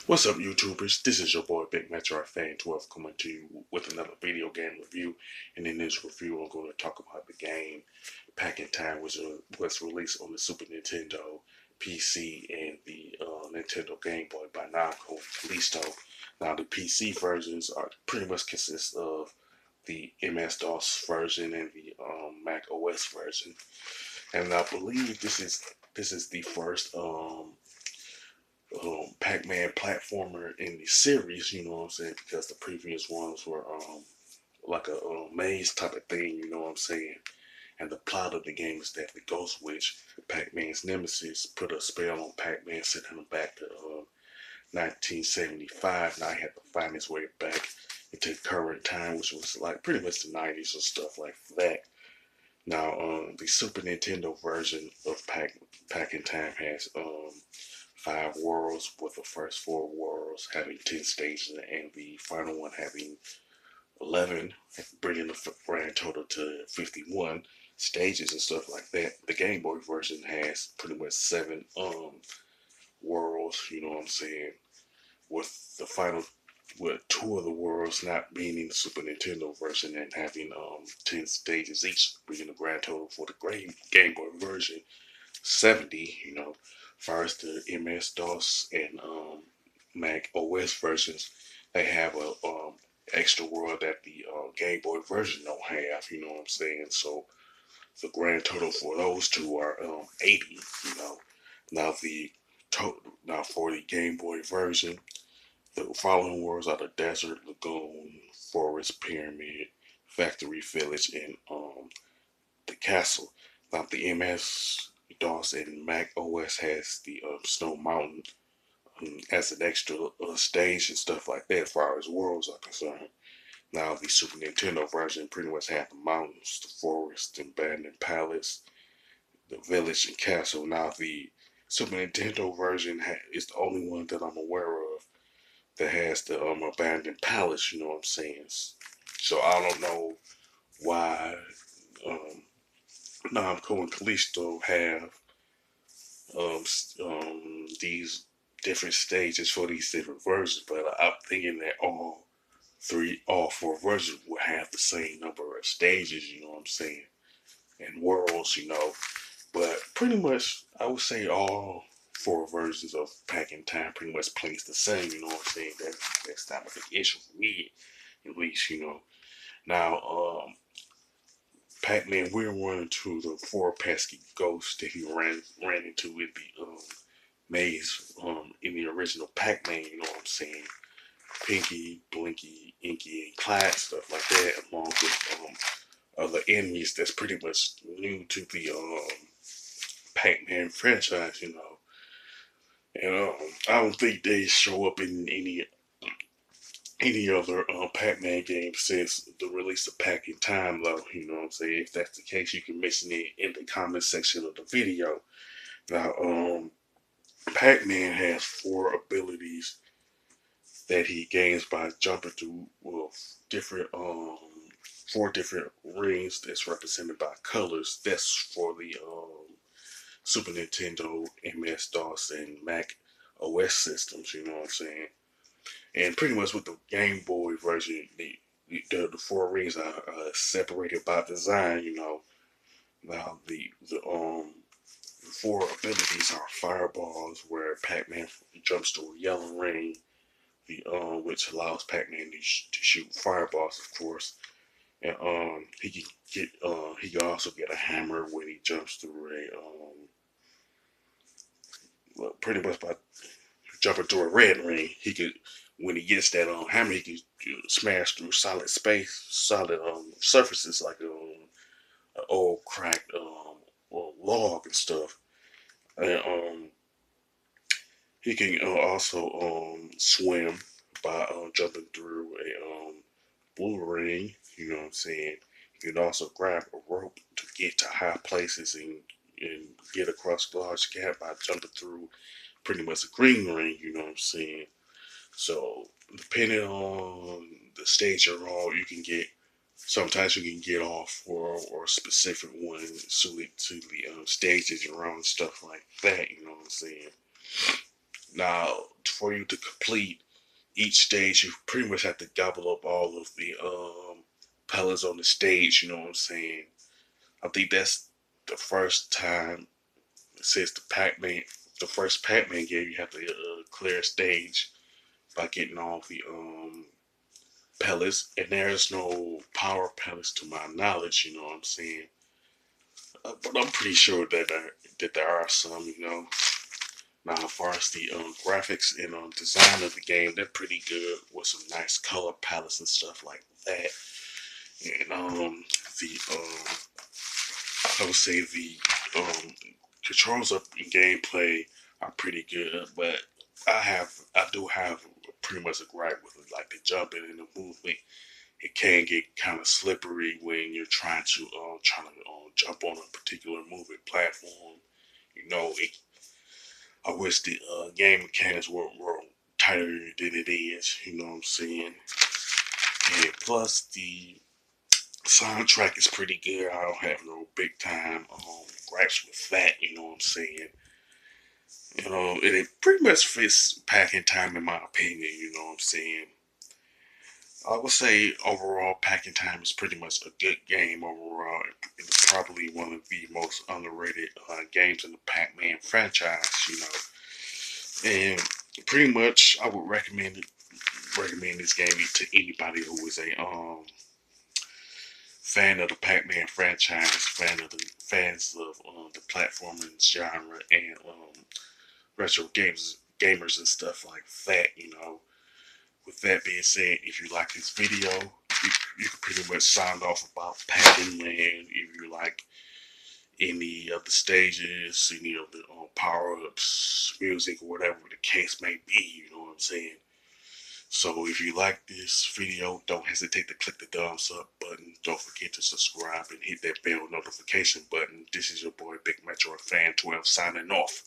What's up, YouTubers? This is your boy Big Metro Fan 12 coming to you with another video game review. And in this review, I'm going to talk about the game Pac In Time, which was released on the Super Nintendo, PC, and the Nintendo Game Boy by Namco and Kalisto. Now, the PC versions are pretty much consist of the MS-DOS version and the Mac OS version. And I believe this is the first Pac-Man platformer in the series, you know what I'm saying? Because the previous ones were like a maze type of thing, you know what I'm saying? And the plot of the game is that the Ghost Witch, Pac-Man's nemesis, put a spell on Pac-Man, sending him back to 1975. Now he had to find his way back into current time, which was like pretty much the 90s or stuff like that. Now, the Super Nintendo version of Pac In Time has 5 worlds, with the first 4 worlds having 10 stages and the final one having 11, bringing the grand total to 51 stages and stuff like that. The Game Boy version has pretty much 7 worlds, you know what I'm saying, with the final with 2 of the worlds not being in the Super Nintendo version and having 10 stages each, bringing the grand total for the Game Boy version 70, you know. Far as the MS-DOS and Mac OS versions, they have a extra world that the Game Boy version don't have, you know what I'm saying? So the grand total for those two are 80, you know. Now the now for the Game Boy version, the following worlds are the Desert, Lagoon, Forest, Pyramid, Factory Village, and the Castle. Now the MS DOS and Mac OS has the Snow Mountain as an extra stage and stuff like that as far as worlds are concerned. Now the Super Nintendo version pretty much had the mountains, the forest, the abandoned palace, the village and castle. Now the Super Nintendo version is the only one that I'm aware of that has the abandoned palace, you know what I'm saying? So I don't know why um, Namco and Kalisto have these different stages for these different versions, but I'm thinking that all 4 versions will have the same number of stages, you know what I'm saying, and worlds, you know. But pretty much, I would say all 4 versions of Pac In Time pretty much plays the same, you know what I'm saying. That's not a big issue for me, at least, you know. Now, Pac-Man will run into the 4 pesky ghosts that he ran into in the maze in the original Pac-Man, you know what I'm saying? Pinky, Blinky, Inky, and Clyde, stuff like that, along with other enemies that's pretty much new to the Pac-Man franchise, you know. And I don't think they show up in any other Pac-Man game since the release of Pac In Time, though. You know what I'm saying? If that's the case, you can mention it in the comment section of the video. Now, Pac-Man has 4 abilities that he gains by jumping through different 4 different rings that's represented by colors. That's for the Super Nintendo, MS-DOS, and Mac OS systems. You know what I'm saying? And pretty much with the Game Boy version, the 4 rings are separated by design. You know, now the 4 abilities are fireballs, where Pac-Man jumps to a yellow ring, the which allows Pac-Man to shoot fireballs, of course. And he can also get a hammer when he jumps through a well, pretty much by jumping through a red ring. He could, when he gets that hammer, he can smash through solid surfaces like an old cracked log and stuff. And he can also swim by jumping through a blue ring. You know what I'm saying? You can also grab a rope to get to high places and get across a large gap by jumping through pretty much a green ring. You know what I'm saying? So depending on the stage you're on, you can get sometimes you can get off or a specific one suited to the stages you're on, stuff like that. You know what I'm saying? Now, for you to complete each stage, you pretty much have to gobble up all of the pellets on the stage. You know what I'm saying? I think that's the first time since the first Pac-Man game, you have to clear a stage by getting all the pellets, and there's no power pellets to my knowledge. You know what I'm saying? But I'm pretty sure that there are some. You know. Now, as far as the graphics and design of the game, they're pretty good with some nice color palettes and stuff like that. And the I would say the um, controls of gameplay are pretty good, but I do have pretty much a gripe with it, like the jumping and the movement. It can get kind of slippery when you're trying to jump on a particular moving platform. You know, I wish the game mechanics were tighter than it is. You know what I'm saying? And plus the soundtrack is pretty good. I don't have no big time gripes with that. You know what I'm saying? You know, it pretty much fits Pac In Time in my opinion. You know what I'm saying? I would say overall, Pac In Time is pretty much a good game overall. It's probably one of the most underrated games in the Pac-Man franchise. You know, and pretty much I would recommend this game to anybody who is a fan of the Pac-Man franchise, fans of the platforming genre and retro gamers and stuff like that. You know, with that being said, if you like this video, you can pretty much sound off about Pac-Man. If you like any of the stages, any of the power-ups, music, or whatever the case may be, you know what I'm saying? So if you like this video, don't hesitate to click the thumbs up button. Don't forget to subscribe and hit that bell notification button. This is your boy Big Metro Fan 12 signing off.